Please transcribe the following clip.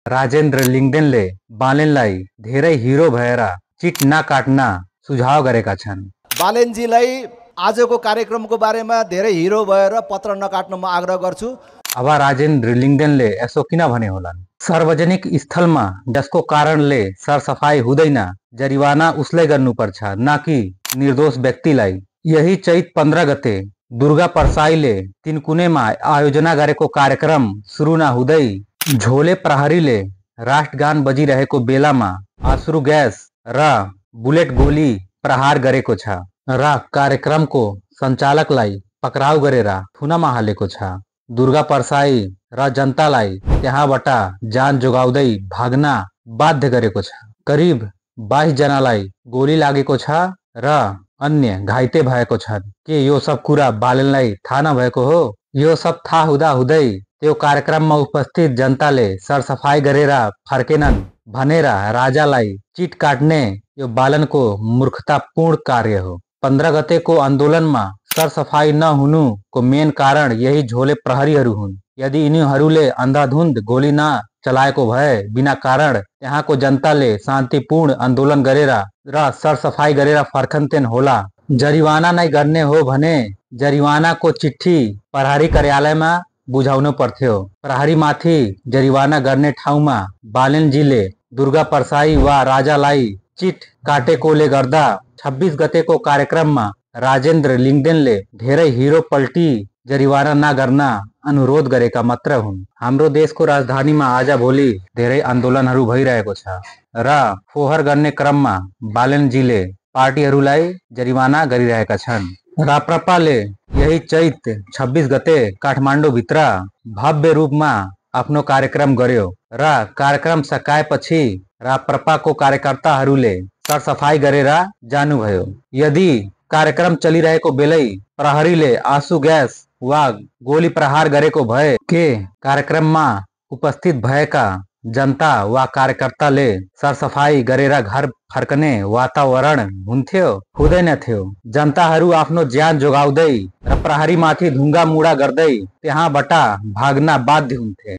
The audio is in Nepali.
राजेन्द्र लिङ्गदेनले बालेनलाई धेरै हिरो भएर चिट नकाट्न सुझाव गरेका छन्। बालेनजीलाई आजको कार्यक्रमको बारेमा धेरै हिरो भएर पत्र नकाट्न म आग्रह गर्छु। अब राजेन्द्र लिङ्गदेनले यसो किन भने होलान्? सार्वजनिक स्थलमा जसको कारणले सरसफाई हुँदैन, जरिवाना उसलाई गर्नुपर्छ, न कि निर्दोष व्यक्तिलाई। यही चैत 15 गते दुर्गा परसाईले तिनकुनेमा आयोजना गरेको कार्यक्रम सुरु नहुँदै झोले प्रहरीले राष्ट्रगान बजिरहेको बेलामा आश्रु ग्यास र बुलेट गोली प्रहार गरेको छ र कार्यक्रमको सञ्चालकलाई पक्राउ गरेर थुनामा हालेको छ। दुर्गा परसाई र जनतालाई त्यहाँबाट जान जोगाउँदै भाग्न बाध्य गरेको छ। करिब 22 जनालाई गोली लागेको छ र अन्य घाइते भएको छन्। के यो सब कुरा बालेनलाई थाहा नभएको हो? यो सब थाहा हुँदा हुँदै त्यो कार्यक्रममा उपस्थित जनताले सरसफाई गरेर फर्केनन् भनेर राजालाई चिट काट्ने यो बालनको मूर्खतापूर्ण कार्य हो। 15 गतेको आन्दोलनमा सरसफाई नहुनुको मेन कारण यही झोले प्रहरीहरू हुन्। यदि यिनीहरूले अन्धाधुन्ध गोली न चलाएको भए बिना कारण त्यहाँको जनताले शान्तिपूर्ण आन्दोलन गरेर र सरसफाई गरेर फर्कन्थेन होला। जरिवाना नै गर्ने हो भने जरिवानाको चिट्ठी प्रहरी कार्यालयमा बुझाउनु पर्थ्यो। प्रहरीमाथि जरिवाना गर्ने ठाउँमा बालेनजीले दुर्गा परसाई वा राजालाई चिट काटेकोले गर्दा 26 गतेको कार्यक्रममा राजेन्द्र लिङ्गदेनले धेरै हिरो पल्टी जरिवाना नगर्न अनुरोध गरेका मात्र हुन्। हाम्रो देशको राजधानीमा आजभोलि धेरै आन्दोलनहरू भइरहेको छ र फोहोर गर्ने क्रममा बालेनजीले पार्टीहरूलाई जरिवाना गरिरहेका छन्। राप्रपाले यही चैत 26 गते काठमाडौँभित्र भव्य रूपमा आफ्नो कार्यक्रम गर्यो र कार्यक्रम सकाएपछि राप्रपाको कार्यकर्ताहरूले सरसफाई गरेर जानुभयो। यदि कार्यक्रम चलिरहेको बेलै प्रहरीले आँसु ग्यास वा गोली प्रहार गरेको भए के कार्यक्रममा उपस्थित भएका जनता वा कार्यकर्ताले सरसफाई गरेर घर फर्कने वातावरण हुन्थ्यो? हुँदैनथ्यो। जनताहरू आफ्नो ज्यान जोगाउँदै र प्रहरीमाथि ढुङ्गा मुढा गर्दै त्यहाँबाट भाग्न बाध्य हुन्थे।